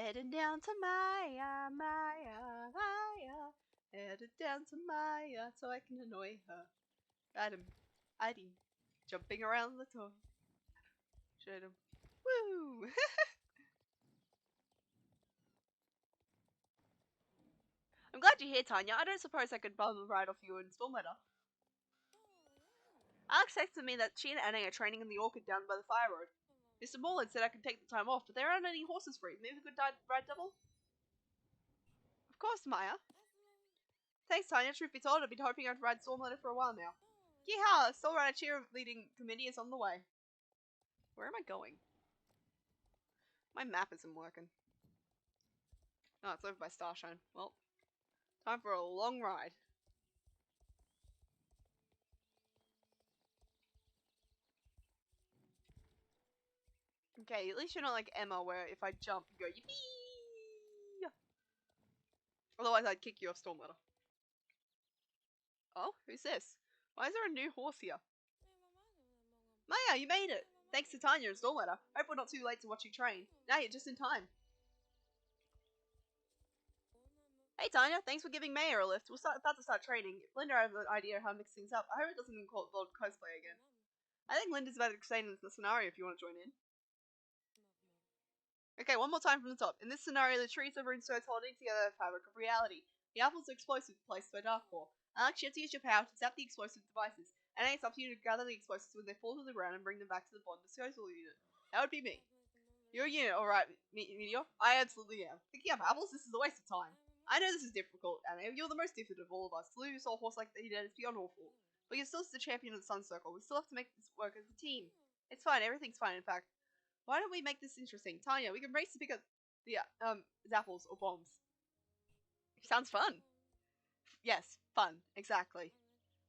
Heading down to Maya, Maya, Maya. Headed down to Maya so I can annoy her. Adam, jumping around the toy. Showed him. Woo! I'm glad you're here, Tanya. I don't suppose I could bum a ride off you in Stormletter. Alex texted me that she and Annie are training in the orchard down by the fire road. Mr. Morland said I could take the time off, but there aren't any horses free. Maybe we could ride double? Of course, Maya. Thanks, Tanya. Truth be told, I've been hoping I'd ride Stormletter for a while now. Yeehaw! Stormrider cheerleading committee is on the way. Where am I going? My map isn't working. Oh, it's over by Starshine. Well, time for a long ride. Okay, at least you're not like Emma, where if I jump, you go yippee! Otherwise, I'd kick you off Stormletter. Oh, who's this? Why is there a new horse here? Maya, you made it! Thanks to Tanya and Stormletter. Hope we're not too late to watch you train. Now you're just in time. Hey Tanya, thanks for giving Maya a lift. We're about to start training. If Linda has an idea how to mix things up, I hope it doesn't involve cosplay again. I think Linda's about to explain the scenario if you want to join in. Okay, one more time from the top. In this scenario, the trees are runestones holding together a fabric of reality. The apple's explosive placed by Dark Core. Alex, you have to use your power to zap the explosive devices, and it's up to you to gather the explosives when they fall to the ground and bring them back to the bond disposal unit. That would be me. You're a unit, alright, Meteor? I absolutely am. Picking up apples? This is a waste of time. I know this is difficult, and you're the most gifted of all of us. To lose a horse like that he did is beyond awful. But you're still the champion of the Sun Circle. We still have to make this work as a team. It's fine, everything's fine, in fact. Why don't we make this interesting? Tanya, we can race to pick up the, apples or bombs. Sounds fun. Yes, fun, exactly.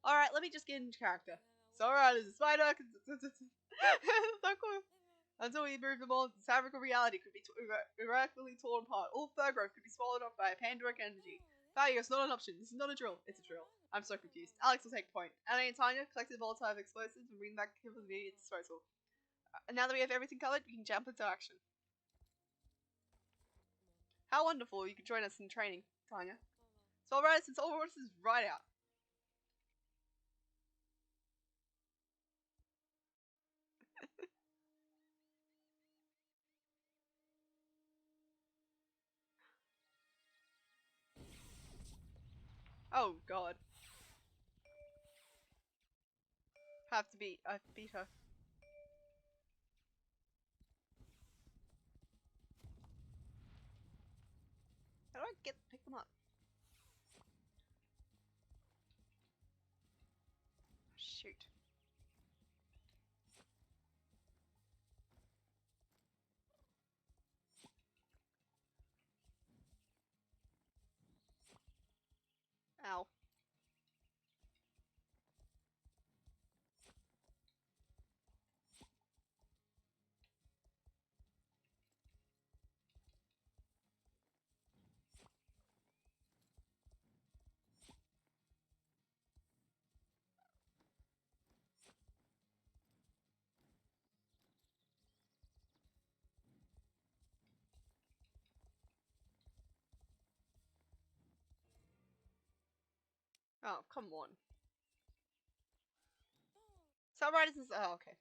Alright, let me just get into character. So alright, as a spider, so cool. Until we move them all, the fabric of reality could be miraculously torn apart. All fur growth could be swallowed up by a pandoric energy. Failure is not an option. This is not a drill. It's a drill. I'm so confused. Alex will take point. Annie and Tanya collect the volatile explosives and bring them back to the immediate disposal. Now that we have everything covered, we can jump into action. How wonderful you could join us in training, Tanya. So alright, since all horses is right out. Oh god. I have to beat her. How do I pick them up? Shoot. Ow. Oh, come on. Sunriders is. Oh, okay.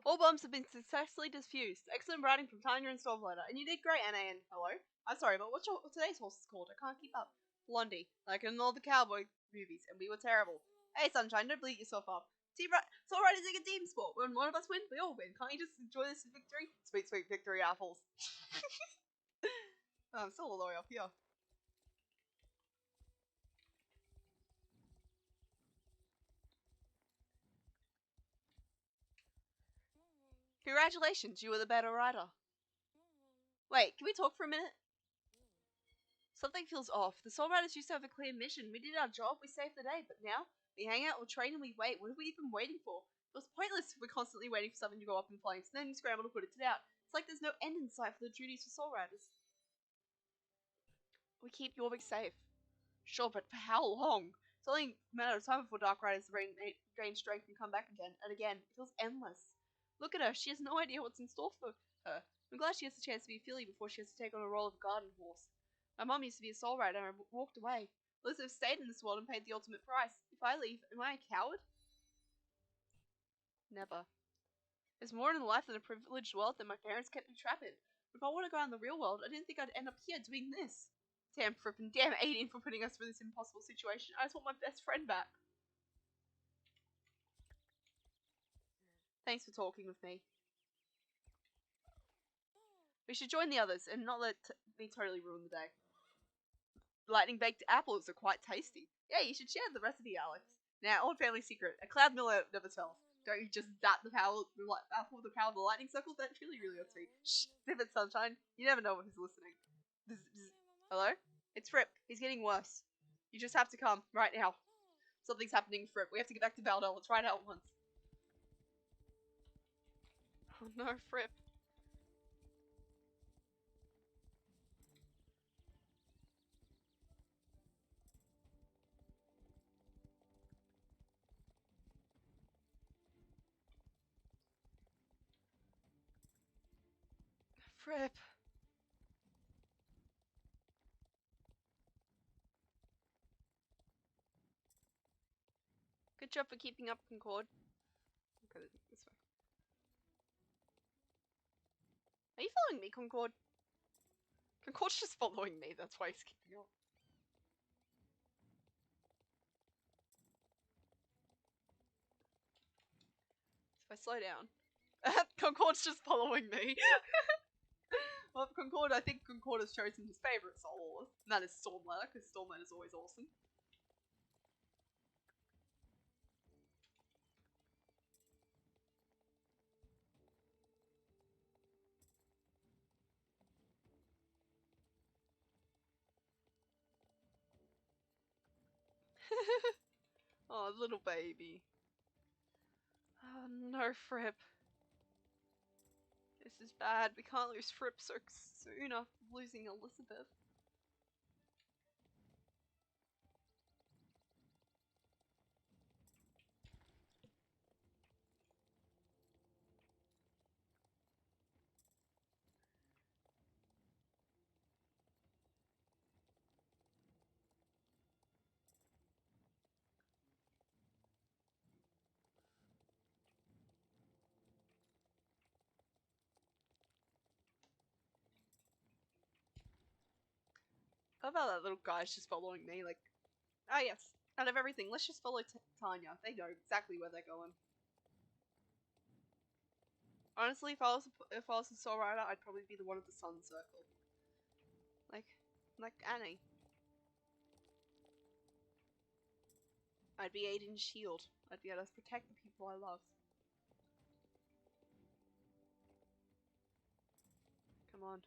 All bombs have been successfully diffused. Excellent riding from Tanya and Stormlighter. And you did great, Anna and hello. I'm sorry, but what's today's horse called? I can't keep up. Blondie, like in all the cowboy movies, and we were terrible. Hey, Sunshine, don't bleed yourself up. Soul Riders is like a team sport. When one of us wins, we all win. Can't you just enjoy this victory? Sweet, sweet victory apples. I'm still all the way up here. Congratulations, you were the better rider. Wait, can we talk for a minute? Something feels off. The Soul Riders used to have a clear mission. We did our job, we saved the day, but now we hang out, we train, and we wait. What are we even waiting for? It was pointless if we're constantly waiting for something to go up in flames, and then you scramble to put it out. It's like there's no end in sight for the duties for Soul Riders. We keep Jorvik safe. Sure, but for how long? It's only a matter of time before Dark Riders gain strength and come back again and again. It feels endless. Look at her, she has no idea what's in store for her. I'm glad she has a chance to be a filly before she has to take on a role of a garden horse. My mum used to be a soul rider and I walked away. Elizabeth stayed in this world and paid the ultimate price. If I leave, am I a coward? Never. There's more in life than a privileged world that my parents kept me trapped in. But if I want to go out in the real world, I didn't think I'd end up here doing this. Damn Fripp and damn Aiden for putting us through this impossible situation. I just want my best friend back. Thanks for talking with me. We should join the others and not let me totally ruin the day. Lightning baked apples are quite tasty. Yeah, you should share the recipe, Alex. Now, old family secret. A cloud miller never tells. Don't you just zap the apple with the power of the lightning circle? That really, really ought to be. Shh, sip it, sunshine. You never know who's listening. Bzz, bzz. Hello? It's Fripp. He's getting worse. You just have to come, right now. Something's happening, Fripp. We have to get back to Valdel. Let's ride out once. Oh no, Fripp. Fripp. Good job for keeping up, Concord. Okay, this way. Are you following me, Concord? Concord's just following me, that's why he's keeping up. So if I slow down. Concord's just following me. Well, Concord, I think Concord has chosen his favourite soul horse, and that is Stormletter, because Stormletter is always awesome. Oh, little baby. Oh no, Fripp. This is bad. We can't lose Fripp so soon after losing Elizabeth. How about that little guy's just following me? Like, ah, yes. Out of everything, let's just follow Tanya. They know exactly where they're going. Honestly, if I was a Soul Rider, I'd probably be the one of the Sun Circle. Like Annie. I'd be Aiden's shield. I'd be able to protect the people I love. Come on.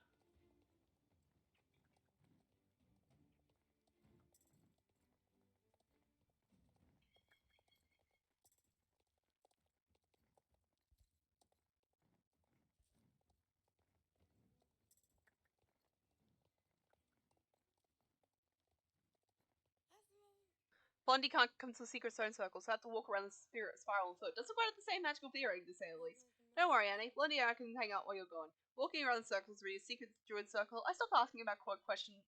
Blondie can't come to the secret stone circle, so I have to walk around the spirit spiral on foot. Doesn't quite have the same magical theory, to say the least. Don't worry, Annie. Blondie and I can hang out while you're gone. Walking around the circles to read a secret druid circle, I stopped asking about questions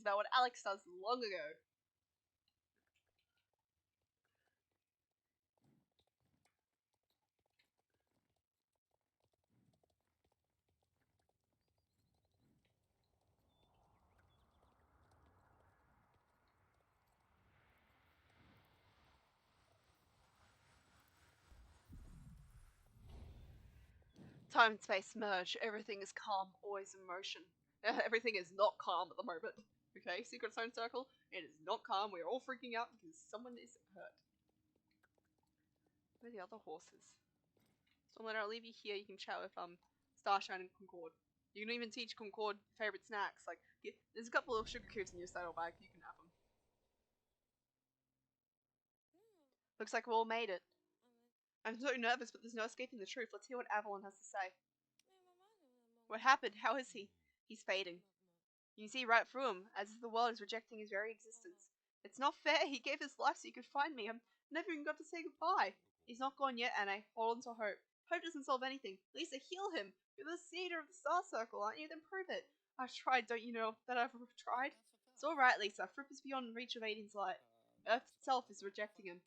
about what Alex does long ago. Time and space merge. Everything is calm, always in motion. Everything is not calm at the moment. Okay, Secret Zone Circle, it is not calm. We're all freaking out because someone is hurt. Where are the other horses? So I'll leave you here. You can chat with Starshine and Concord. You can even teach Concord favorite snacks. Like, there's a couple of sugar cubes in your saddlebag. You can have them. Looks like we all made it. I'm so nervous, but there's no escaping the truth. Let's hear what Avalon has to say. What happened? How is he? He's fading. You can see right through him, as if the world is rejecting his very existence. It's not fair. He gave his life so you could find me. I'm never even got to say goodbye. He's not gone yet, Anna. Hold on to hope. Hope doesn't solve anything. Lisa, heal him. You're the seeder of the Star Circle, aren't you? Then prove it. I've tried, don't you know that I've tried? It's alright, Lisa. Fripp is beyond reach of Aiden's light. Earth itself is rejecting him.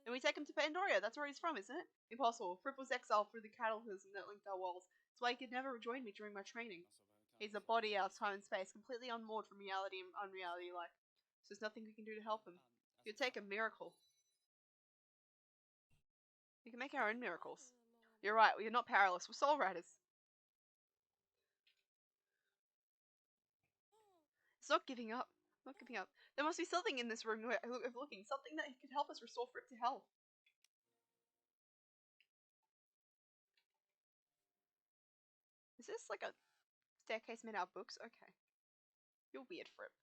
And we take him to Pandoria. That's where he's from, isn't it? Impossible. Fripp was exiled through the cataclysm that linked our worlds. That's why he could never rejoin me during my training. He's a body out of time and space, completely unmoored from reality and unreality like. So there's nothing we can do to help him. It would take a miracle. We can make our own miracles. You're right, we are not powerless. We're soul riders. It's not giving up. Not giving up. There must be something in this room of looking. Something that could help us restore Fripp to health. Is this like a staircase made out of books? Okay. You're weird, Fripp.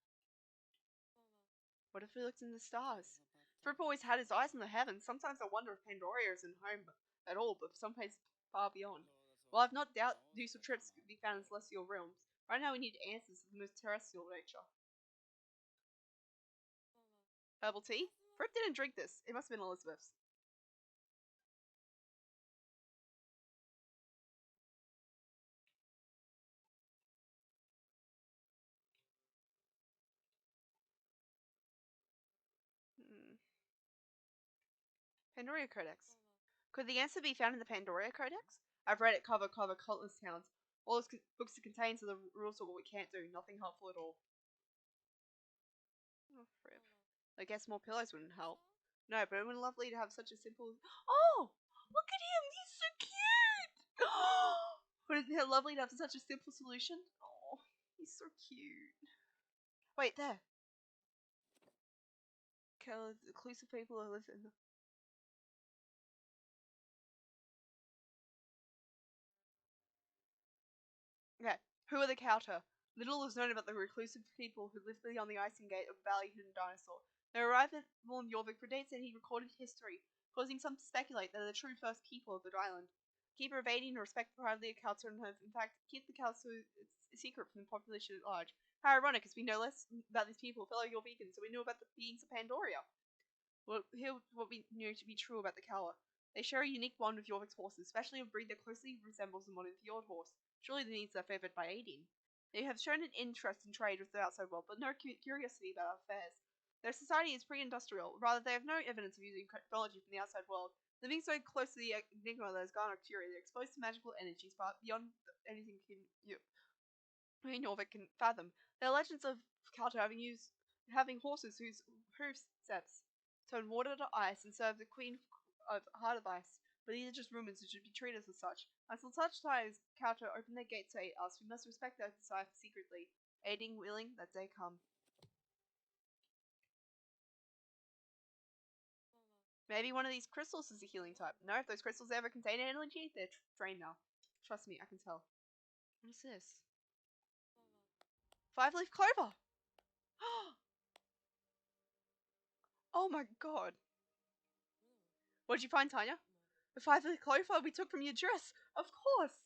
What if we looked in the stars? Fripp always had his eyes in the heavens. Sometimes I wonder if Pandoria isn't home at all, but someplace far beyond. Well, I've not doubt useful trips could be found in celestial realms. Right now we need answers of the most terrestrial nature. Herbal tea? Fripp didn't drink this. It must have been Elizabeth's. Pandoria Codex. Could the answer be found in the Pandoria Codex? I've read it cover countless times. All those books it contains are the rules of what we can't do. Nothing helpful at all. Oh, Fripp. I guess more pillows wouldn't help. No, but it would be lovely to have such a simple. Oh, look at him! He's so cute. Would it be lovely to have such a simple solution? Oh, he's so cute. Wait, there. Kill the inclusive people who live in the. Okay, who are the Kauta? Little is known about the reclusive people who live beyond the icing gate of the Valley Hidden Dinosaur. Their arrival at Morn Jorvik predates any recorded history, causing some to speculate that they're the true first people of the island. Keep evading and respect proudly a Kauta and have, in fact, keep the Kauta a secret from the population at large. How ironic, as we know less about these people, fellow Jorvikans, so we know about the beings of Pandoria. Well, here what we knew to be true about the Kawa. They share a unique bond with Jorvik's horses, especially a breed that closely resembles the modern fjord horse. Surely the needs are favoured by Aideen. They have shown an interest in trade with the outside world, but no curiosity about our affairs. Their society is pre-industrial. Rather, they have no evidence of using technology from the outside world. Living so close to the enigma that has garnered fury, they're exposed to magical energies far beyond anything Jorvik can fathom. There are legends of Kalta having horses whose hoof steps turn water to ice and serve the queen of heart of ice. But these are just rumors and should be treated as such. Until such time as Kauta open their gates to aid us, we must respect their desire secretly, aiding willing that day come. Maybe one of these crystals is a healing type. No, if those crystals ever contain energy, they're drained now. Trust me, I can tell. What is this? 5-leaf clover! Oh my god. What did you find, Tanya? The 5-leaf clover we took from your dress. Of course.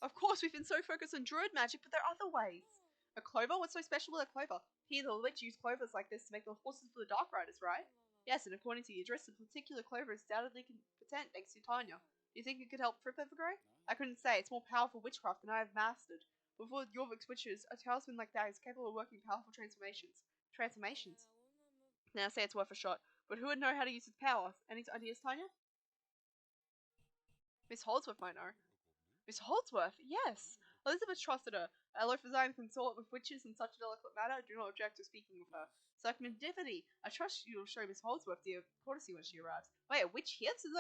Of course, we've been so focused on druid magic, but there are other ways. A clover? What's so special about a clover? Here, the witch used clovers like this to make the horses for the Dark Riders, right? Yes, and according to your dress, the particular clover is undoubtedly competent next to Tanya. Do you think it could help Fripp Evergrey? I couldn't say. It's more powerful witchcraft than I have mastered. Before Jorvik's witches, a talisman like that is capable of working powerful transformations. Now say it's worth a shot. But who would know how to use its power? Any ideas, Tanya? Miss Holdsworth might know. Miss Holdsworth? Yes! Elizabeth trusted her. Although for Zion consort with witches in such a delicate matter, I do not object to speaking with her. Circumnavity, I trust you will show Miss Holdsworth the courtesy when she arrives. Wait, a witch here since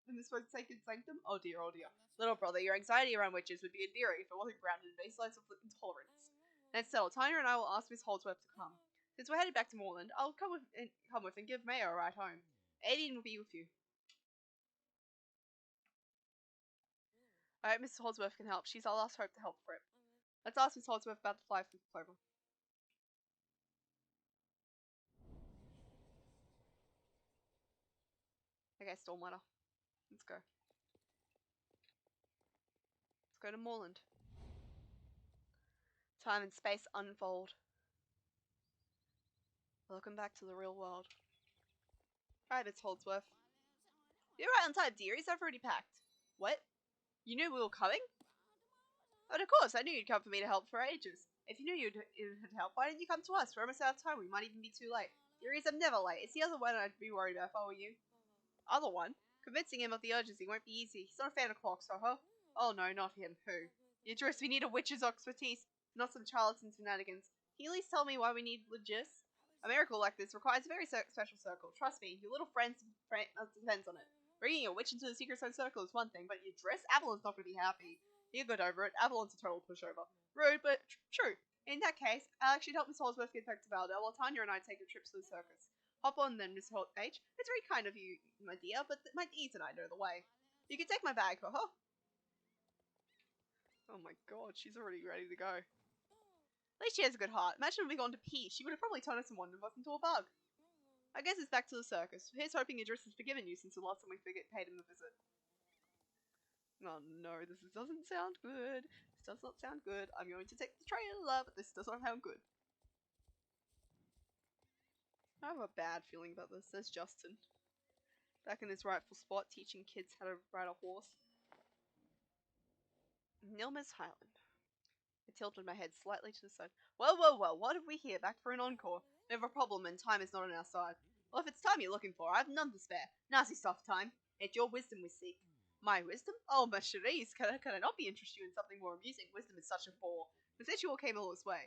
in this sacred sanctum? Oh dear, oh dear. Little brother, your anxiety around witches would be endearing if it wasn't grounded in baselines of intolerance. That's settled. Tanya and I will ask Miss Holdsworth to come. Since we're headed back to Moorland, I'll come with and give Mayo a ride home. Aideen will be with you. I hope Mrs. Holdsworth can help. She's our last hope to help Fripp. Let's ask Miss Holdsworth about the fly with Clover. Okay, Stormwater. Let's go. Let's go to Moorland. Time and space unfold. Welcome back to the real world. Alright, Miss Holdsworth. You're right on time, dearies. I've already packed. What? You knew we were coming? But of course, I knew you'd come for me to help for ages. If you knew you'd help, why didn't you come to us? We're almost out of time. We might even be too late. Dearies, I'm never late. It's the other one I'd be worried about if I were you. Other one? Convincing him of the urgency won't be easy. He's not a fan of clocks, huh? Oh no, not him. Who? Idris, we need a witch's expertise, not some charlatan shenanigans. Can you at least tell me why we need legis? A miracle like this requires a very special circle. Trust me, your little friend depends on it. Bringing a witch into the Secret Zone circle is one thing, but Idris, Avalon's not going to be happy. He'll get over it. Avalon's a total pushover. Rude, but true. In that case, Alex should help Miss Holdsworth get back to Valdale while Tanya and I take a trip to the circus. Hop on then, Miss H. It's very kind of you, my dear, but my D's and I know the way. You can take my bag, huh? Oh my god, she's already ready to go. At least she has a good heart. Imagine if we gone to pee. She would have probably turned us in one of us into a bug. I guess it's back to the circus. Here's hoping Idris has forgiven you since the last time we paid him the visit. Oh no, this doesn't sound good. This does not sound good. I'm going to take the trailer, but this does not sound good. I have a bad feeling about this. There's Justin. Back in his rightful spot, teaching kids how to ride a horse. Nilma's Highland. I tilted my head slightly to the side. Well, what have we here? Back for an encore. We have a problem and time is not on our side. Well, if it's time you're looking for, I have none to spare. Nasty stuff, time. It's your wisdom we seek. My wisdom? Oh, ma cherise, can I not be interested in something more amusing? Wisdom is such a bore. The you all came all this way.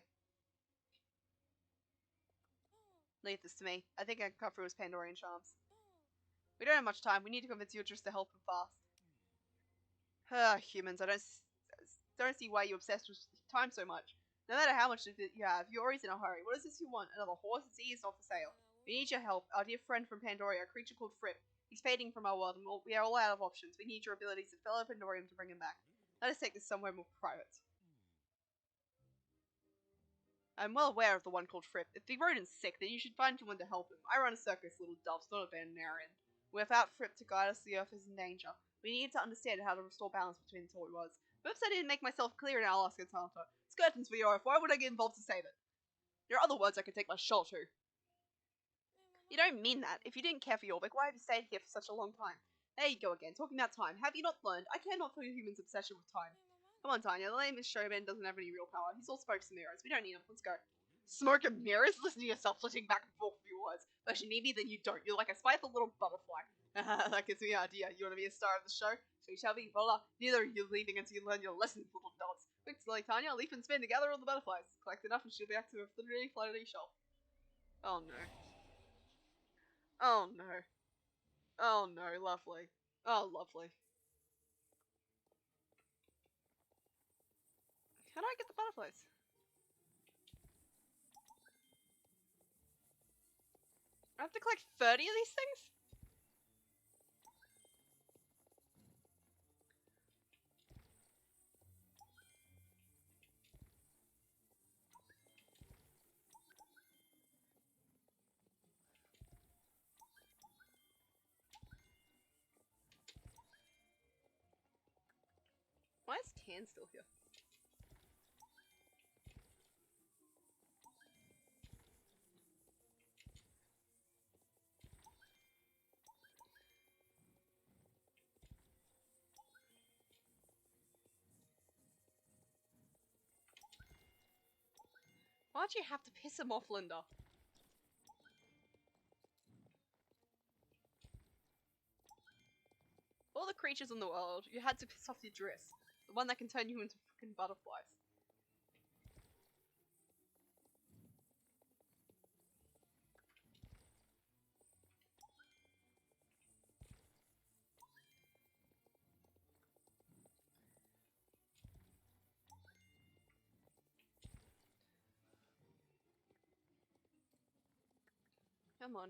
Leave this to me. I think I can cut through his Pandorian charms. We don't have much time. We need to convince you just to help him fast. Humans, I don't see why you're obsessed with time so much. No matter how much you have, you're always in a hurry. What is this you want? Another horse? It's not for sale. We need your help. Our dear friend from Pandoria, a creature called Fripp. He's fading from our world, and we are all out of options. We need your abilities as a fellow Pandorian to bring him back. Let us take this somewhere more private. I'm well aware of the one called Fripp. If the rodent's sick, then you should find someone to help him. I run a circus, little doves, not a veterinarian. Without Fripp to guide us, the earth is in danger. We need to understand how to restore balance between the two worlds. Perhaps I didn't make myself clear in our last encounter. Skirtons for your earth. Why would I get involved to save it? There are other words I could take my shot to. You don't mean that. If you didn't care for Jorvik, why have you stayed here for such a long time? There you go again, talking about time. Have you not learned? I care not for humans' obsession with time. Come on, Tanya, the lame showman doesn't have any real power. He's all smokes and mirrors. We don't need him. Let's go. Smoke and mirrors? Listen to yourself flitting back and forth with your words. But you need me, then you don't. You're like a spiteful little butterfly. That gives me an idea. You want to be a star of the show? So you shall be. Voila. Neither are you leaving until you learn your lesson, little dots. Quick, silly Tanya, leap and spin to gather all the butterflies. Collect enough and she'll be back to her flitty shelf. Oh no. Oh no. Oh no, lovely. Oh, lovely. How do I get the butterflies? I have to collect 30 of these things? Why is Tan still here? Why'd you have to piss him off, Linda? All the creatures in the world, you had to piss off your dress. The one that can turn you into freaking butterflies. Come on.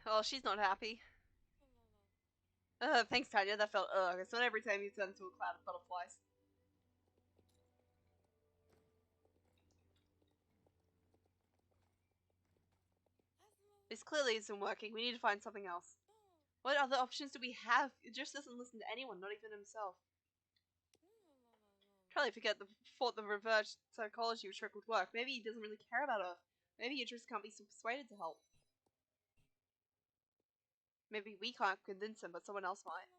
Oh, she's not happy. Thanks, Tanya. That felt It's not every time you turn into a cloud of butterflies. This clearly isn't working. We need to find something else. What other options do we have? It just doesn't listen to anyone, not even himself. Totally thought the reverse psychology trick would work. Maybe he doesn't really care about Earth. Maybe you just can't be so persuaded to help. Maybe we can't convince him, but someone else might.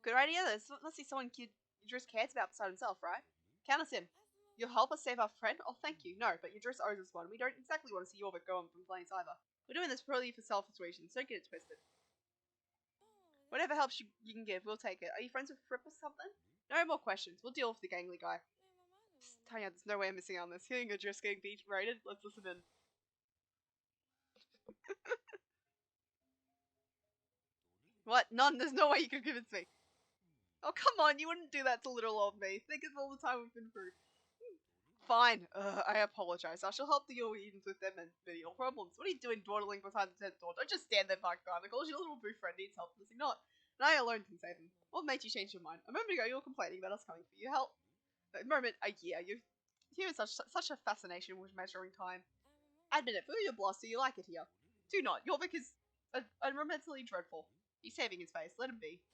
Good idea. This must be someone Idris cares about besides himself, right? Count us in. You'll help us save our friend? Oh, thank you. No, but Idris owes us one. We don't exactly want to see Orbit go on from planes either. We're doing this purely for self-persuasion, so don't get it twisted. Whatever helps you can give, we'll take it. Are you friends with Fripp or something? No more questions. We'll deal with the gangly guy. Tanya, there's no way I'm missing out on this. Hearing Idris getting beat rated, let's listen in. What? None? There's no way you can convince me. Oh, come on, you wouldn't do that to little old me. Think of all the time we've been through. Fine. I apologize. I shall help the Yoeans with them and your problems. What are you doing dawdling behind the tent door? Don't just stand there, Mark Barnacles. Your little boo friend needs help, does he not? And I alone can save him. What made you change your mind? A moment ago you were complaining about us coming for your help. A moment, a year. You've human such a fascination with measuring time. Admit it, for your blaster, you like it here. Do not. Jorvik is unromantically dreadful. He's saving his face. Let him be.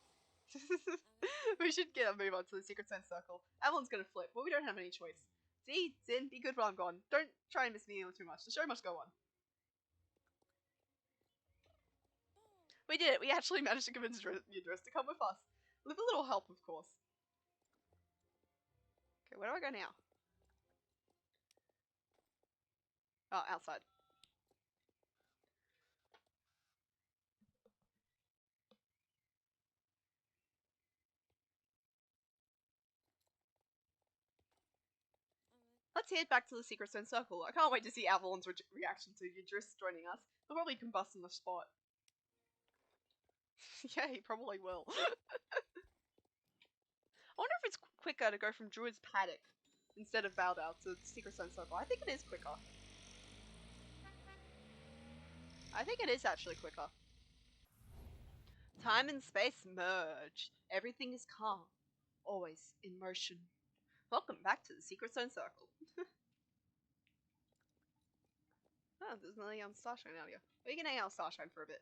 We should get a move on to the Secret Sense Circle. Avalon's gonna flip, but we don't have any choice. See, Zin, be good while I'm gone. Don't try and miss me too much. The show must go on. We did it. We actually managed to convince Idris to come with us. With a little help, of course. Okay, where do I go now? Oh, outside. Let's head back to the Secret Stone Circle. I can't wait to see Avalon's reaction to Idris joining us. He'll probably combust on the spot. Yeah, he probably will. I wonder if it's quicker to go from Druid's Paddock instead of Valdau to Secret Stone Circle. I think it is quicker. I think it is actually quicker. Time and space merge. Everything is calm. Always in motion. Welcome back to the Secret Stone Circle. Oh, there's another Starshine out here. We can hang out Starshine for a bit.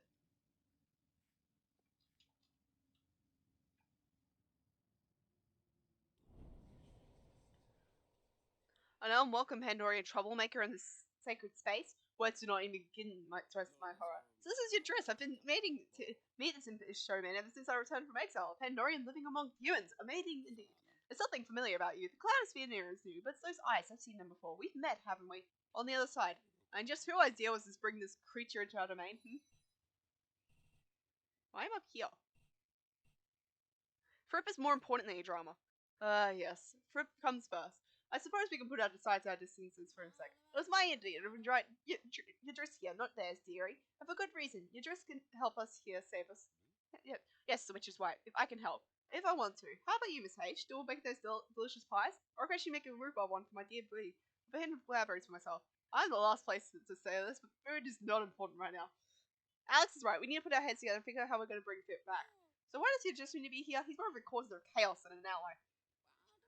An unwelcome Pandorian troublemaker in this sacred space. Words do not even begin to express my horror. So this is your dress. I've been meeting to meet this showman ever since I returned from exile. A Pandorian living among humans. Amazing indeed. There's something familiar about you. The cloudosphere near is new, but it's those eyes. I've seen them before. We've met, haven't we? On the other side. And just who idea was this bringing this creature into our domain? Why am I up here? Fripp is more important than your drama. Yes. Fripp comes first. I suppose we can put aside our distances for a sec. It was my idea to invite Yadris here, not theirs, dearie. And for good reason. Yadris can help us here, save us. Yes, which is right. If I can help. If I want to. How about you, Miss H? Do we make those delicious pies? Or can she make a rhubarb one for my dear Bee? For him to collaborate for myself. I'm the last place to say this, but food is not important right now. Alex is right. We need to put our heads together and figure out how we're going to bring Fit back. So why does Yadris need to be here? He's more of a cause of chaos than an ally.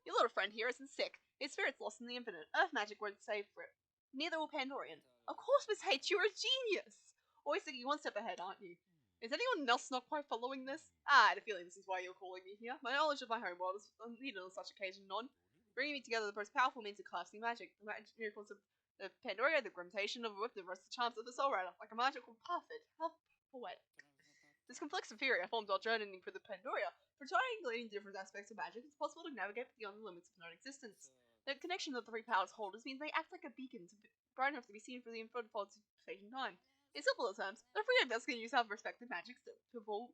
Your little friend here isn't sick. His spirit's lost in the infinite. Earth magic won't save Fripp. Neither will Pandorian. Of course, Miss H, you're a genius! Always thinking one step ahead, aren't you? Is anyone else not quite following this? I had a feeling this is why you're calling me here. My knowledge of my homeworld is needed on such occasion, non. Bringing me together the most powerful means of casting magic. The miracles of the Pandoria, the gravitation of the rest of the charms of the Soul Rider, like a magical puppet. How poetic. This complex inferior forms while journeying for the Pandoria. For triangulating different aspects of magic, it's possible to navigate beyond the limits of known existence. The connection of the three powers holders means they act like a beacon, bright enough to be seen from the infinite folds of space and time. In simpler terms, the three of us can use our respective magics to pull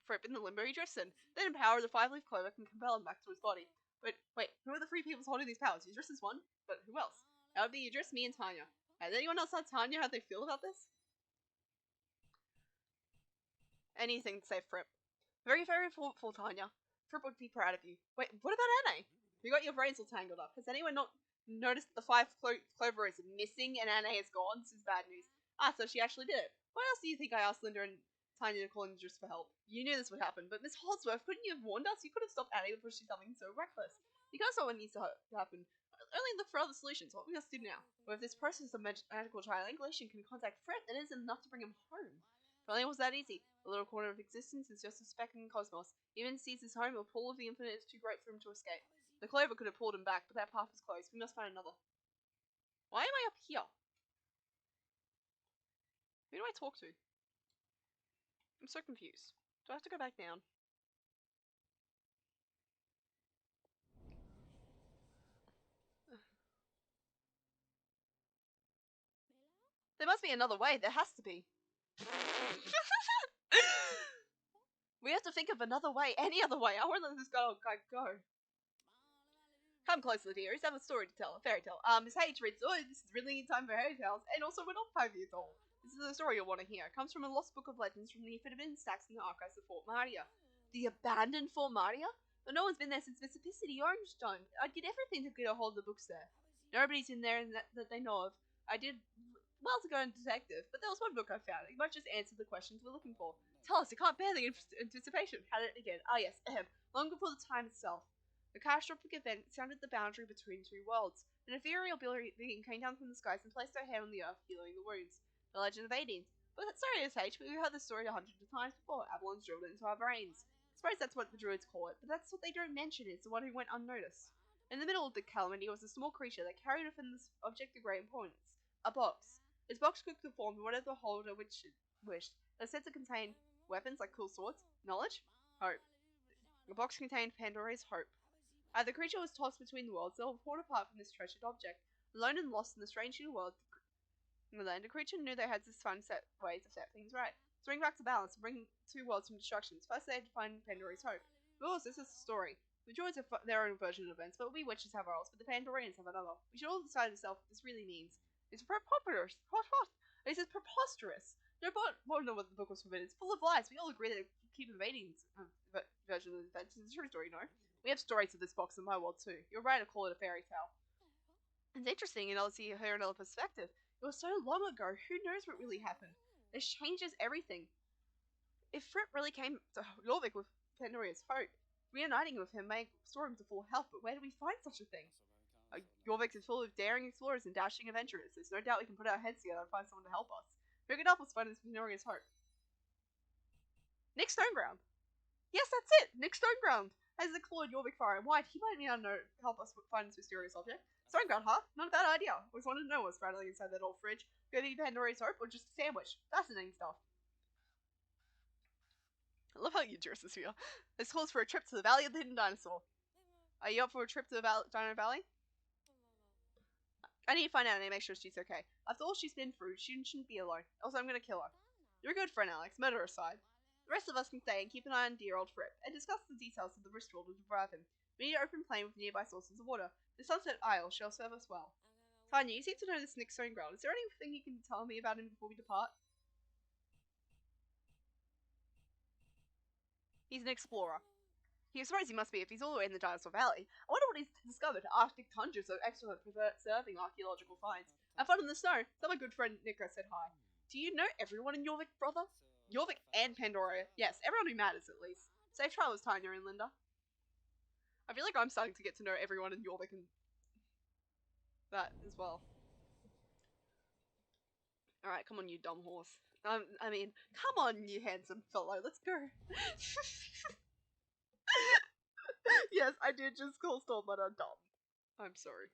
Fripp in the limbo he drifts in, then empower the five-leaf clover can compel him back to his body. But wait, who are the three people holding these powers? Idris is one, but who else? That would be Idris, me, and Tanya. Has anyone else had Tanya how they feel about this? Anything to save Fripp. Very, very thoughtful, Tanya. Fripp would be proud of you. Wait, what about Anne? You got your brains all tangled up. Has anyone not noticed that the 5 clover is missing and Anne is gone? This is bad news. Ah, so she actually did it. Why else do you think I asked Linda and Tanya to call in just for help? You knew this would happen, but Miss Holdsworth, couldn't you have warned us? You could have stopped Anne before she did something so reckless. You guys know what needs to happen. Only look for other solutions. What we must do now? Well, if this process of magical triangulation can contact Fripp, then it isn't enough to bring him home. If only it was that easy. A little corner of existence is just a speck in the cosmos. Even sees his home, a pool of the infinite is too great for him to escape. The clover could have pulled him back, but that path is closed. We must find another. Why am I up here? Who do I talk to? I'm so confused. Do I have to go back down? There must be another way. There has to be. We have to think of another way. Any other way. I won't let this guy go. Come closer, dearies. I have a story to tell. A fairy tale. Miss H reads, oh, this is really time for fairy tales. And also, we're not 5 years old. This is a story you'll want to hear. It comes from a lost book of legends from the forbidden stacks in the archives of Fort Martia. The abandoned Fort Martia? But no one's been there since Mr. Pissity Orangestone. I'd get everything to get a hold of the books there. Nobody's in there that they know of. I did well to go into detective, but there was one book I found. It might just answer the questions we're looking for. Tell us, I can't bear the anticipation. Had it again. Ah yes, long before the time itself. The catastrophic event sounded the boundary between two worlds. An ethereal being came down from the skies and placed her hand on the earth, healing the wounds. The legend of Aideen. But sorry, SH, we've heard this story 100 times before. Avalon's drilled it into our brains. I suppose that's what the druids call it, but that's what they don't mention is the one who went unnoticed. In the middle of the calamity was a small creature that carried within this object of great importance. A box. Its box could conform to whatever the holder wished. It was said to contain weapons like cool swords, knowledge, hope. The box contained Pandora's hope. The creature was tossed between the worlds, they were torn apart from this treasured object. Alone and lost in the strange new world, the creature knew they had to find ways to set things right. To bring back to balance and bring two worlds from destruction. First they had to find Pandora's hope. Of course, this is the story. The druids have their own version of events, but we witches have ours, but the Pandorans have another. We should all decide ourselves what this really means. It's preposterous. This is preposterous. No one know what the book was forbidden. It's full of lies. We all agree that keep invading version of the events. It's a true story, no? We have stories of this box in my world too. You're right to call it a fairy tale. It's interesting, and I'll see her another perspective. It was so long ago. Who knows what really happened? This changes everything. If Fripp really came to Jorvik with Pandora's hope, reuniting with him may restore him to full health, but where do we find such a thing? Jorvik is full of daring explorers and dashing adventurers. There's no doubt we can put our heads together and find someone to help us. Who can help us find Pandora's hope? Nick Stoneground. Yes, that's it! Nick Stoneground! As the clawed Jorvik far and wide, he might be able to help us find this mysterious object. Stoneground, huh? Not a bad idea. Always wanted to know what's rattling inside that old fridge. Could it be Pandora's hope or just a sandwich? Fascinating stuff. I love how you dress this here. This calls for a trip to the Valley of the Hidden Dinosaur. Are you up for a trip to the Dino Valley? I need to find out and make sure she's okay. After all she's been through, she shouldn't be alone. Also, I'm gonna kill her. You're a good friend, Alex. Murder aside. The rest of us can stay and keep an eye on dear old Fripp, and discuss the details of the ritual to deprive him. We need an open plain with nearby sources of water. The Sunset Isle shall serve us well. Tanya, you seem to know this Nick Stoneground. Is there anything you can tell me about him before we depart? He's an explorer. I suppose he must be if he's all the way in the Dinosaur Valley. I wonder what he's discovered. Arctic tundras are excellent for preserving archaeological finds. Have fun in the snow. Tell my good friend Nico said hi. Do you know everyone in Jorvik, brother? Jorvik and Pandora. Yes, everyone who matters at least. Safe travels, Tanya and Linda. I feel like I'm starting to get to know everyone in Jorvik and that as well. Alright, come on, you dumb horse. I mean, come on, you handsome fellow. Let's go. Yes, I did just call Stormbutter dumb. I'm sorry.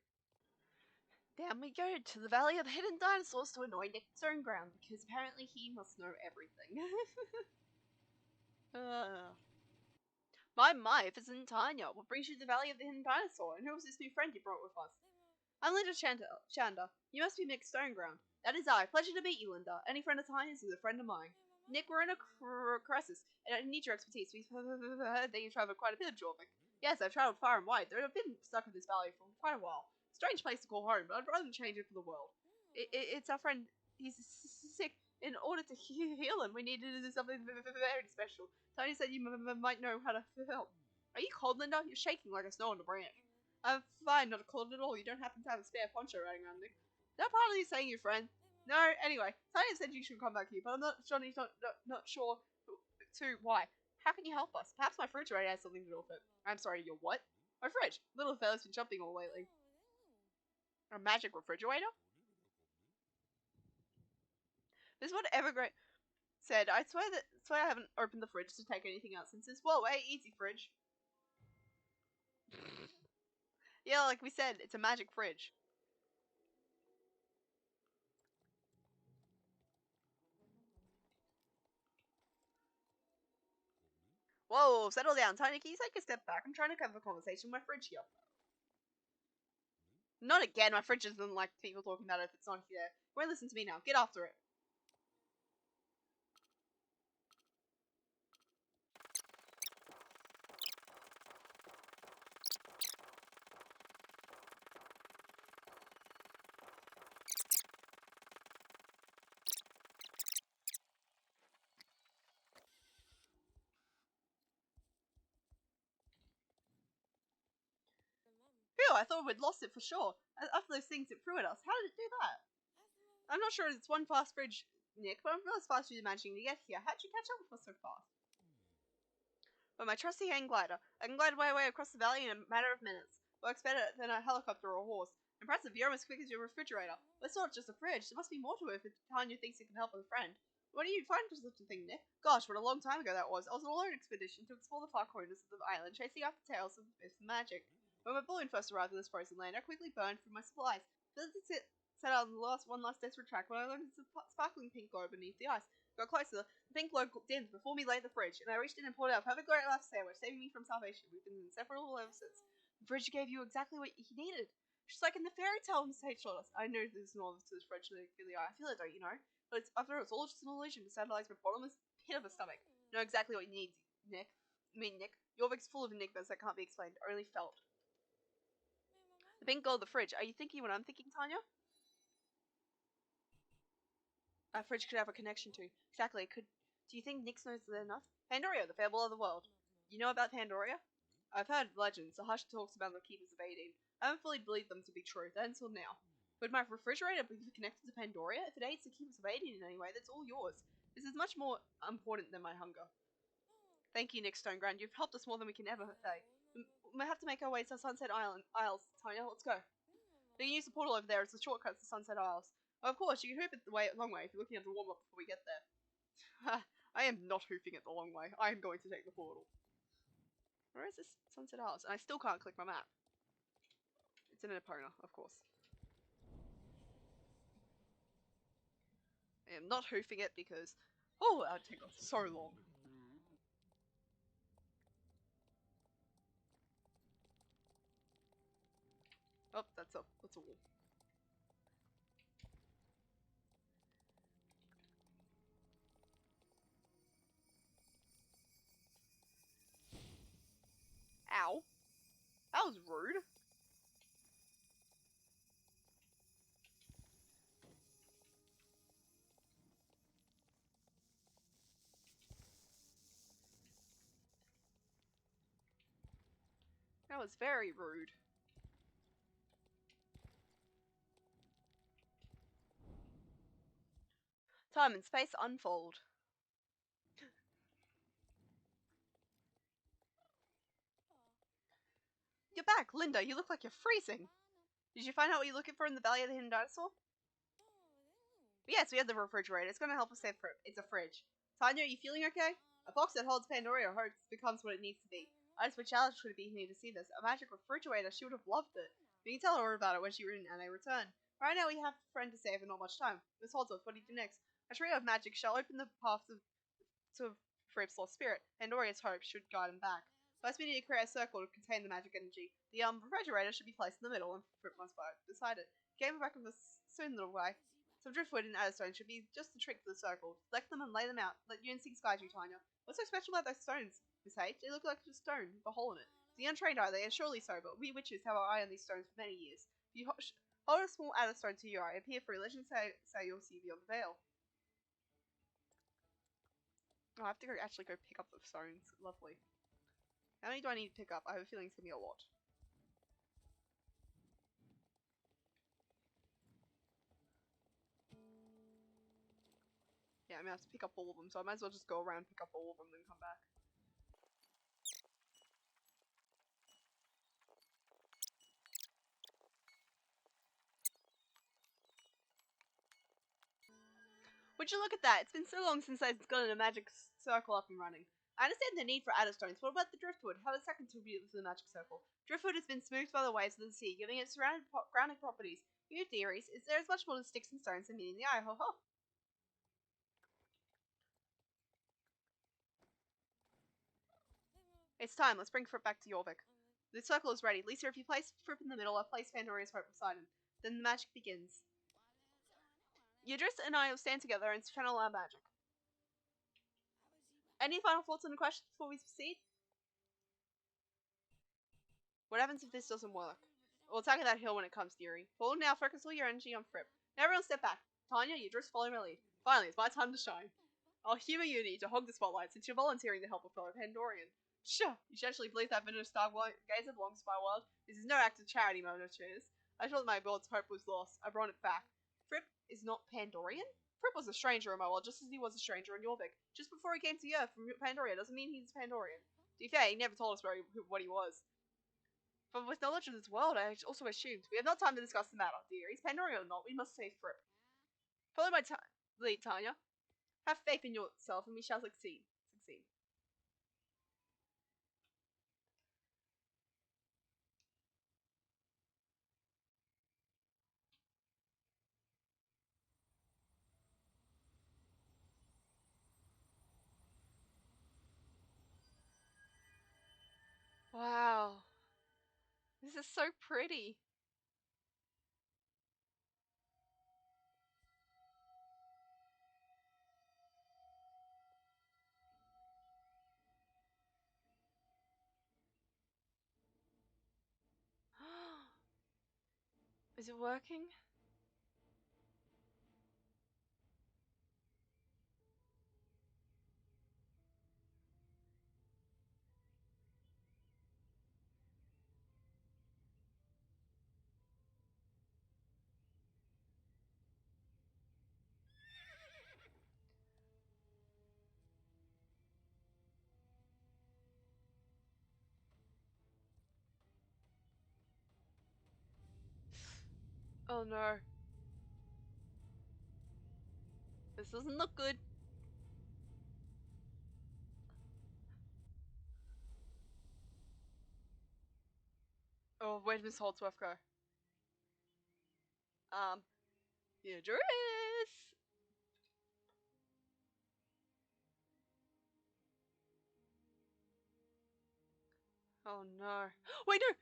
Down we go to the Valley of the Hidden Dinosaurs to annoy Nick Stoneground, because apparently he must know everything. My, if it's in Tanya, what brings you to the Valley of the Hidden Dinosaur, and who was this new friend you brought with us? I'm Linda Chanda. You must be Nick Stoneground. That is I. Pleasure to meet you, Linda. Any friend of Tanya's is a friend of mine. Nick, we're in a crisis, and I need your expertise. We've heard that you've traveled quite a bit of Jorvik. Yes, I've traveled far and wide, though I've been stuck in this valley for quite a while. Strange place to call home, but I'd rather change it for the world. It's our friend. He's sick. In order to heal him, we needed to do something very special. Tony said you might know how to help. Are you cold, Linda? You're shaking like a snow on the branch. I'm fine, not cold at all. You don't happen to have a spare poncho running around, Nick. That part of you saying your friend? No, anyway, Tony said you should come back here, but I'm not sure to why. How can you help us? Perhaps my refrigerator has something to do with it. I'm sorry, your what? My fridge. Little fella's been jumping all lately. A magic refrigerator? This is what Evergreen said. I swear I haven't opened the fridge to take anything out since this. Whoa, hey, easy fridge. Yeah, like we said, it's a magic fridge. Whoa, settle down, Tiny. Can you take a step back? I'm trying to have a conversation with my fridge here. Not again. My fridge doesn't like people talking about it if it's not here. Won't listen to me now. Get after it. Phew, I thought we'd lost it for sure. After those things it threw at us. How did it do that? I'm not sure it's one fast fridge, Nick, but I'm not as fast as you're managing to get here. How'd you catch up with us so fast? But my trusty hang glider. I can glide my way across the valley in a matter of minutes. Works better than a helicopter or a horse. Impressive, you're almost quick as your refrigerator. But it's not just a fridge. There must be more to it if Tanya thinks it can help a friend. What do you find for such a thing, Nick? Gosh, what a long time ago that was. I was on a lone expedition to explore the far corners of the island, chasing after tales of myths and magic. When my balloon first arrived in this frozen land, I quickly burned through my supplies. Set out on the one last desperate track when I learned it's a sparkling pink glow beneath the ice. Got closer, the pink glow dimmed before me lay the fridge, and I reached in and pulled out a perfect great last sandwich, saving me from starvation. We've been inseparable ever since. The fridge gave you exactly what he needed. Just like in the fairy tale the sage told us. I know there's more to this fridge than the eye. I feel it, don't you know? But after all, it's all just an illusion to satellize my bottomless pit of a stomach. You know exactly what you need, Nick. Nick. Your Vic's full of enigmas that can't be explained, only felt. The pink glow of the fridge. Are you thinking what I'm thinking, Tanya? A fridge could have a connection to. Exactly. Do you think Nix knows that enough? Pandoria, the fable of the world. You know about Pandoria? I've heard legends, the hushed talks about the keepers of Aideen. I haven't fully believed them to be true, until now. Would my refrigerator be connected to Pandoria? If it aids the keepers of Aideen in any way, that's all yours. This is much more important than my hunger. Thank you, Nick Stoneground. You've helped us more than we can ever say. We may have to make our way to Sunset Isles, Tanya. Let's go. You can use the portal over there. It's a shortcut to Sunset Isles. Well, of course, you can hoof it the long way if you're looking at the warm-up before we get there. I am not hoofing it the long way. I am going to take the portal. Where is this Sunset Isles? And I still can't click my map. It's in an Epona, of course. I am not hoofing it because... Oh, that would take so long. Oh, that's a wall. Ow. That was rude. That was very rude. Time and space unfold. You're back, Linda. You look like you're freezing. Did you find out what you're looking for in the Valley of the Hidden Dinosaur? Yes, we have the refrigerator. It's going to help us save Fripp. It's a fridge. Tanya, are you feeling okay? A box that holds Pandoria hopes becomes what it needs to be. I just wish Alice could have been here to see this. A magic refrigerator. She would have loved it. We can tell her about it when she and I return. Right now we have a friend to save and not much time. Miss Holdsworth, what do you do next? A trio of magic shall open the path to Fripp's lost spirit. Pandoria's hope should guide him back. First we need to create a circle to contain the magic energy. The refrigerator should be placed in the middle and Fripp must be beside it. Game back of a soon little way. Some driftwood and adderstone should be just the trick for the circle. Collect them and lay them out. Let your instincts guide you, Tanya. What's so special about those stones, Miss H? They look like a stone with a hole in it. The untrained eye, they are surely so, but we witches have our eye on these stones for many years. If you hold a small adderstone to your eye, appear free. Legends say you'll see beyond the veil. Oh, I have to actually go pick up the stones. Lovely. How many do I need to pick up? I have a feeling it's gonna be a lot. Yeah, I'm gonna have to pick up all of them, so I might as well just go around, pick up all of them, then come back. Would you look at that? It's been so long since I've gotten a magic circle up and running. I understand the need for adder stones. What about the driftwood? How does that contribute to the magic circle? Driftwood has been smoothed by the waves of the sea, giving it surrounded grounding properties. Your theories is there is much more to sticks and stones than meeting the eye. Ho ho. It's time. Let's bring Fripp back to Jorvik. The circle is ready. Lisa, if you place Fripp in the middle, I'll place Pandoria's hope beside him. Then the magic begins. Yidris and I will stand together and channel our magic. Any final thoughts on the question before we proceed? What happens if this doesn't work? We'll attack that hill when it comes, Theory. Forward now, focus all your energy on Fripp. Now everyone step back. Tanya, you just follow my lead. Finally, it's my time to shine. I'll humor you need to hog the spotlight since you're volunteering to help a fellow Pandorian. Sure, you should actually believe that Venom Stargazer belongs to my world. This is no act of charity, Monochers. I thought my world's hope was lost. I brought it back. Fripp is not Pandorian? Fripp was a stranger in my world, just as he was a stranger in Jorvik. Just before he came to the Earth from Pandoria doesn't mean he's Pandorian. To be fair, he never told us what he was. But with knowledge of this world, I also assumed. We have no time to discuss the matter, dear. He's Pandorian or not, we must save Fripp. Follow my lead, Tanya. Have faith in yourself and we shall succeed. Wow. This is so pretty. Is it working? Oh no. This doesn't look good. Oh, where did Miss Holdsworth go? Idris! Oh no. Wait, no!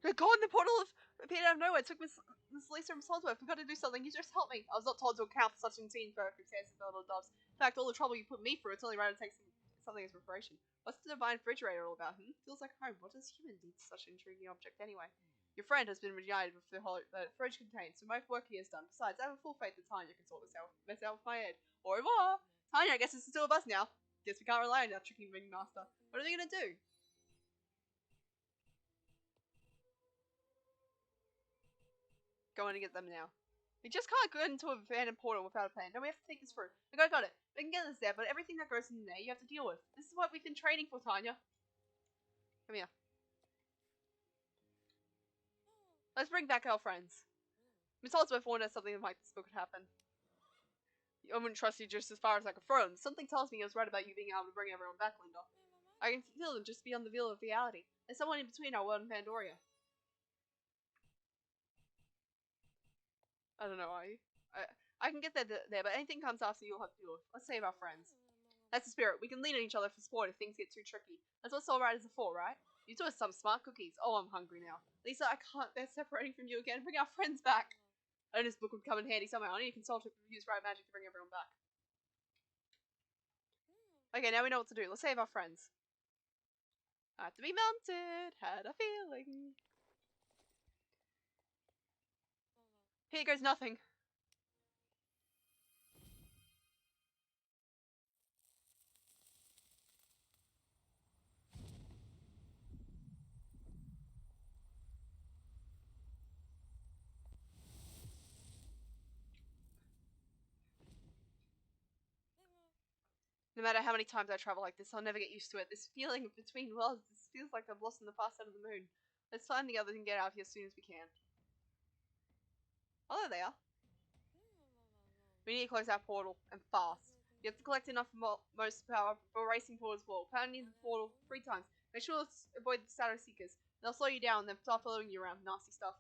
The god in the portal appeared out of nowhere. It took Miss Lisa and Miss Holdsworth. We've got to do something. You just help me. I was not told to account for such unseen circumstances, little doves. In fact, all the trouble you put me through, it's only right to take something as preparation. What's the divine refrigerator all about? Feels like home. What does human need such an intriguing object anyway? Your friend has been reunited with the fridge contains, so my work here is done. Besides, I have a full faith that Tanya can sort this out with my head. Au revoir! Tanya, I guess it's the two of us now. Guess we can't rely on that tricky ring master. What are they gonna do? Going to get them now. We just can't go into a abandoned portal without a plan. No, we have to take this through. I got it. We can get us there, but everything that goes in there, you have to deal with. This is what we've been training for, Tanya. Come here. Let's bring back our friends. Miss Holdsworth warned us something like this could happen. I wouldn't trust you just as far as I could throw them. Something tells me I was right about you being able to bring everyone back, Linda. I can feel them just beyond the veil of reality. There's someone in between our world and Pandoria. I don't know, are you? I can get there, but anything comes after you'll have to deal with. Let's save our friends. That's the spirit. We can lean on each other for support if things get too tricky. That's what Soul Riders are for, right? You two are some smart cookies. Oh, I'm hungry now. Lisa, I can't bear separating from you again. Bring our friends back. I know this book would come in handy somehow. I need to consult it with use right magic to bring everyone back. Okay, now we know what to do. Let's save our friends. I have to be mounted. Had a feeling. Here goes nothing. No matter how many times I travel like this, I'll never get used to it. This feeling of between worlds, this feels like I've lost in the far side of the moon. Let's find the others and get out of here as soon as we can. Oh, there they are. We need to close our portal, and fast. You have to collect enough most power for racing towards the portal. Pounding the portal 3 times. Make sure to avoid the shadow seekers. They'll slow you down and then start following you around. Nasty stuff.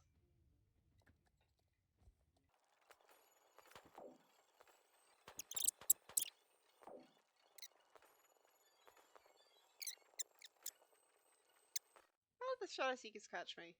How did the shadow seekers catch me?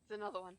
There's another one.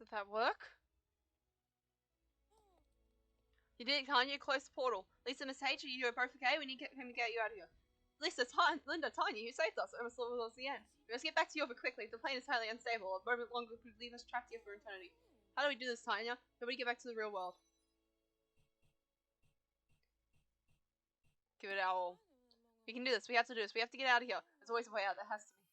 Did that work? You did it, Tanya. Close the portal. Lisa, Miss H, are you both okay? We need him to get you out of here. Lisa, Linda, Tanya, you saved us. Almost towards the end. We must get back to Yorvik quickly. The plane is highly unstable. A moment longer could leave us trapped here for eternity. How do we do this, Tanya? How do we get back to the real world? Give it our all. We can do this. We have to do this. We have to get out of here. There's always a way out. There has to be.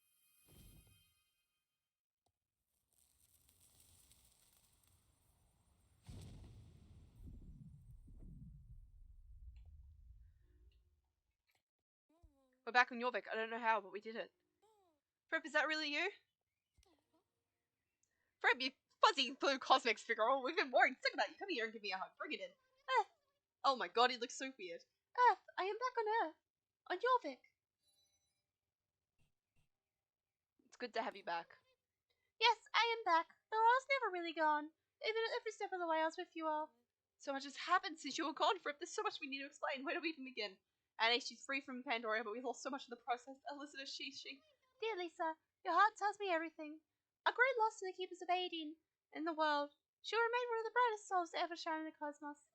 We're back on Yorvik. I don't know how, but we did it. Fripp, is that really you? Fripp, you fuzzy blue cosmic figure. Oh, we've been worried sick about you. Come here and give me a hug. Bring it in. Oh my god, he looks so weird. Earth, I am back on Earth. On Yorvik. It's good to have you back. Yes, I am back. Though I was never really gone. Even every step of the way I was with you all. So much has happened since you were gone, Fripp. There's so much we need to explain. Where do we even begin? Annie, she's free from Pandora, but we lost so much in the process. Elizabeth, she. Dear Lisa, your heart tells me everything. A great loss to the keepers of Aideen in the world. She will remain one of the brightest souls to ever shine in the cosmos.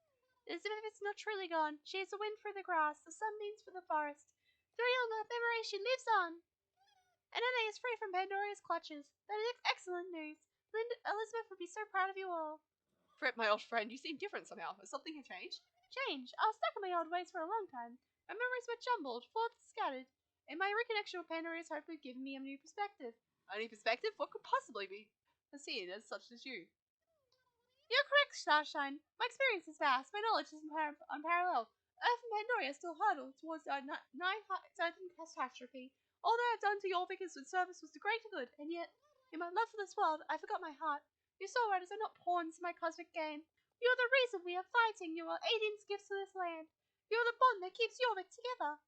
Elizabeth is not truly gone. She is the wind for the grass, the sunbeams for the forest. Through your memory, she lives on. And Anna is free from Pandora's clutches. That is excellent news. Elizabeth would be so proud of you all. Fripp, my old friend, you seem different somehow. Has something changed? Change? I was stuck in my old ways for a long time. My memories were jumbled, thoughts scattered. And my reconnection with Pandora has hopefully given me a new perspective. A new perspective? What could possibly be seen as such as you? You're correct, Starshine. My experience is vast. My knowledge is unparalleled. Earth and Pandora still hurtle towards our certain catastrophe. All that I've done to your Vickers with service was to greater good, and yet, in my love for this world, I forgot my heart. Your soul riders are not pawns in my cosmic game. You are the reason we are fighting. You are Aiden's gifts to this land. You are the bond that keeps Yorvik together.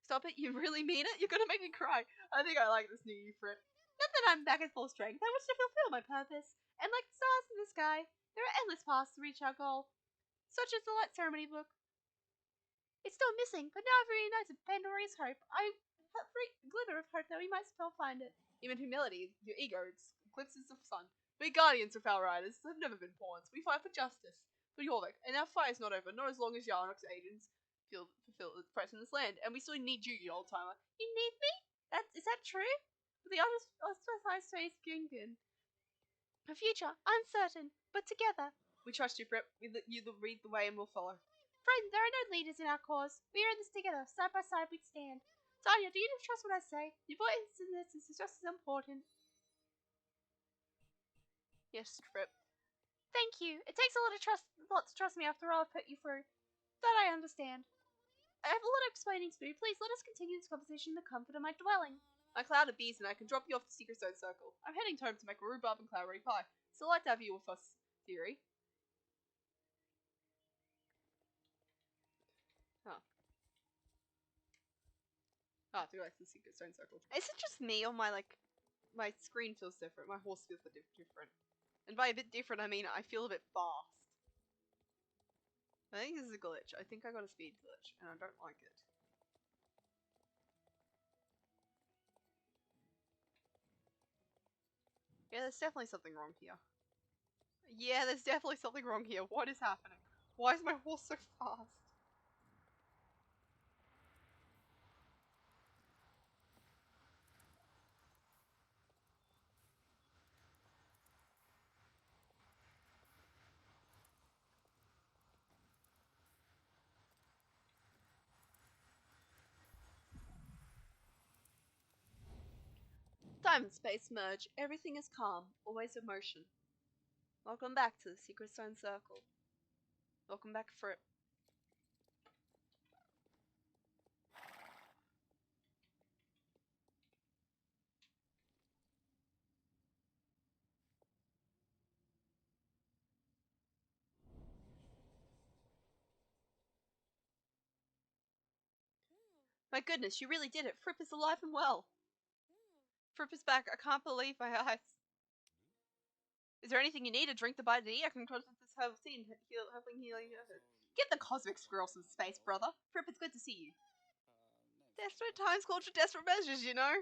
Stop it, you really mean it? You're gonna make me cry. I think I like this new you, Fripp. Not that I'm back at full strength. I wish to fulfill my purpose. And like the stars in the sky, There are endless paths to reach our goal, such as the light ceremony book. It's still missing, but now I've reunited Pandora's hope. I have a glimmer of hope that we might still find it. Even humility, your ego, eclipses the sun. We're guardians of our riders, have never been pawns. We fight for justice, for Jorvik, and our fight is not over, not as long as Yarnok's agents fulfill the threats in this land. And we still need you, you old timer. You need me? Is that true? The ostracized face Gingbin. A future, uncertain, but together. We trust you, Fripp. You lead the way and we'll follow. Friend, there are no leaders in our cause. We are in this together. Side by side we stand. Tanya, do you trust what I say? Your voice in this is just as important. Yes, Fripp. Thank you. It takes a lot to trust me after all I've put you through. That I understand. I have a lot of explaining to do. Please let us continue this conversation in the comfort of my dwelling. My cloud of bees and I can drop you off the secret zone circle. I'm heading home to make a rhubarb and cloudberry pie. Still like to have you with us, Theory. Huh. Ah, to go back to the secret stone circle. Is it just me or my screen feels different? My horse feels a bit different. And by a bit different, I mean I feel a bit fast. I think this is a glitch. I think I got a speed glitch, and I don't like it. Yeah, there's definitely something wrong here. Yeah, there's definitely something wrong here. What is happening? Why is my horse so fast? Time and space merge. Everything is calm, always in motion. Welcome back to the Secret Stone Circle. Welcome back, Fripp. My goodness, you really did it. Fripp is alive and well. Fripp is back. I can't believe my eyes. Is there anything you need? A drink to buy to eat? I can contact this herbal tea and helping healing your head. Get the cosmic squirrel some space, brother. Fripp, it's good to see you. Desperate times called for desperate measures, you know.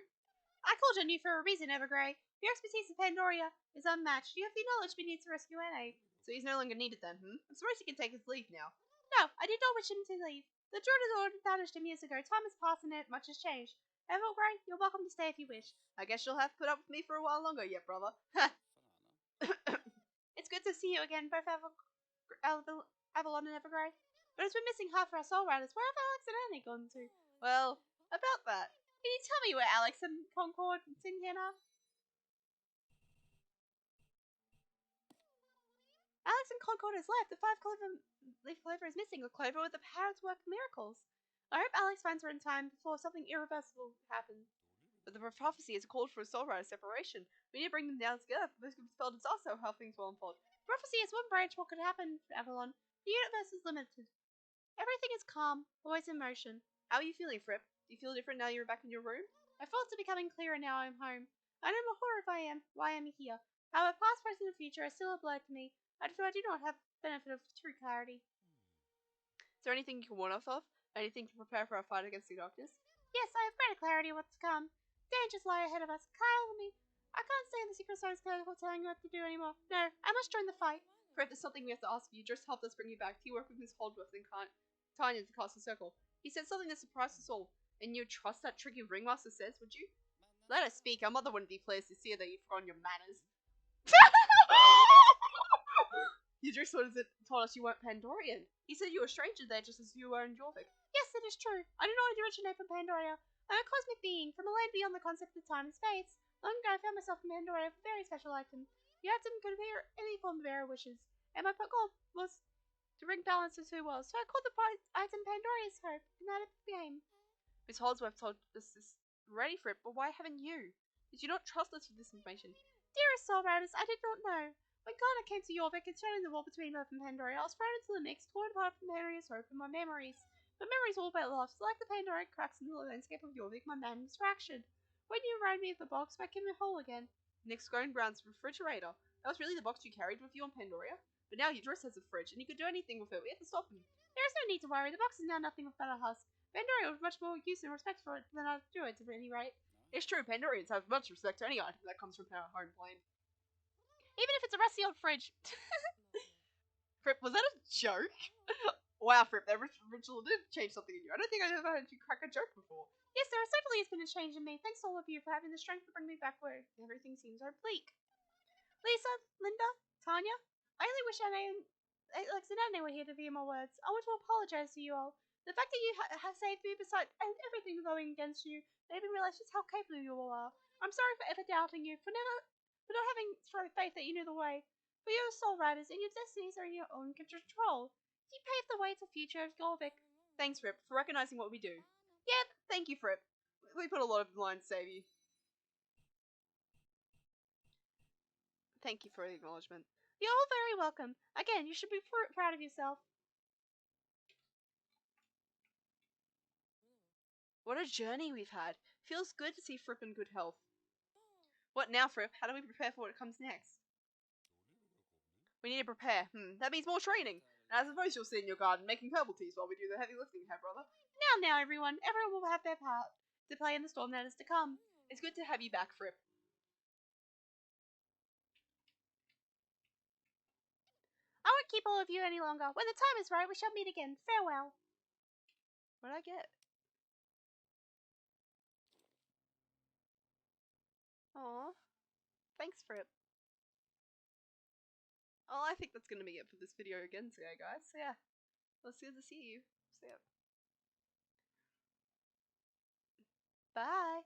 I called on you for a reason, Evergrey. Your expertise in Pandoria is unmatched. You have the knowledge we need to rescue Anne. So he's no longer needed then, I'm surprised he can take his leave now. No, I did not wish him to leave. The druid had already banished him years ago. Time has passed and much has changed. Evergrey, you're welcome to stay if you wish. I guess you'll have to put up with me for a while longer yet, brother. It's good to see you again, both Avalon and Evergrey. But as we're missing half our soul riders, where have Alex and Annie gone to? Well, about that. Can you tell me where Alex and Concord and Tinhan are? Alex and Concord has left. The 5-leaf clover is missing. A clover with the power to work miracles. I hope Alex finds her in time before something irreversible happens. But the prophecy has called for a soul rider separation. We need to bring them down together for this could spell disaster how things will unfold. Prophecy is one branch what could happen, Avalon. The universe is limited. Everything is calm, always in motion. How are you feeling, Fripp? Do you feel different now you're back in your room? My thoughts are becoming clearer now I'm home. I know more horror if I am, why I'm here. However, past, present, and future are still a blur to me. I feel I do not have the benefit of true clarity. Is there anything you can warn us of? Anything to prepare for our fight against the darkness? Yes, I have greater clarity of what's to come. Dangers lie ahead of us. Kyle and me. I can't stay in the Secret Service Circle telling you what to do anymore. No, I must join the fight. Fripp, there's something we have to ask you. Just helped us bring you back. Do you work with Miss Holdworth and Tanya to cast the circle? He said something that surprised us all. And you'd trust that tricky ringmaster says, would you? Let us speak. Our mother wouldn't be pleased to see that you've forgotten your manners. You just told us you weren't Pandorian. He said you were a stranger there just as you were in Jorvik. Yes, that is true. I do not originate from Pandoria. I'm a cosmic being from a land beyond the concept of time and space. Long ago, I found myself in Pandoria with a very special item. The item could appear any form of our wishes, and my goal was to bring balance to two worlds. So I called the item Pandoria's Hope, and that it became. Miss Holdsworth told us this already, Fripp, but why haven't you? Did you not trust us with this information? Dearest Soul Riders, I did not know. When Ghana came to Jorvik and shut in the wall between Earth and Pandoria, I was thrown into the mix, torn apart from Pandoria's Hope and my memories. But memories all but lost, like the Pandoric cracks in the landscape of Jorvik, my man was fractured. When you reminded me of the box, I came whole again. Nick's grown Brown's refrigerator. That was really the box you carried with you on Pandoria? but now your dress has a fridge, and you could do anything with it. We have to stop him. There is no need to worry. The box is now nothing but a husk. Pandoria was much more use and respect for it than our druids, at any rate. It's true, Pandorians have much respect to any item that comes from our home plane. Even if it's a rusty old fridge. Fripp, was that a joke? Wow, Fripp, that ritual did change something in you. I don't think I've ever heard you crack a joke before. Yes, there certainly has been a change in me. Thanks to all of you for having the strength to bring me back where everything seems so bleak. Lisa, Linda, Tanya, I only wish Alex and Anne were here to hear my words. I want to apologize to you all. The fact that you have saved me beside everything going against you made me realize just how capable you all are. I'm sorry for ever doubting you, for not having faith that you knew the way. But you're soul riders, and your destinies are in your own control. You paved the way to the future of Gorvik. Thanks, Fripp, for recognizing what we do. Yeah, thank you, Fripp. We put a lot of lines to save you. Thank you for the acknowledgement. You're all very welcome. Again, you should be proud of yourself. What a journey we've had. Feels good to see Fripp in good health. What now, Fripp? How do we prepare for what comes next? We need to prepare. That means more training. And I suppose you'll sit in your garden making herbal teas while we do the heavy lifting here, brother. Now, everyone. Everyone will have their part to play in the storm that is to come. It's good to have you back, Fripp. I won't keep all of you any longer. When the time is right, we shall meet again. Farewell. What'd I get? Aw. Thanks, Fripp. Oh, I think that's gonna be it for this video again today, guys. So yeah, let's good to see you. So yeah. Bye.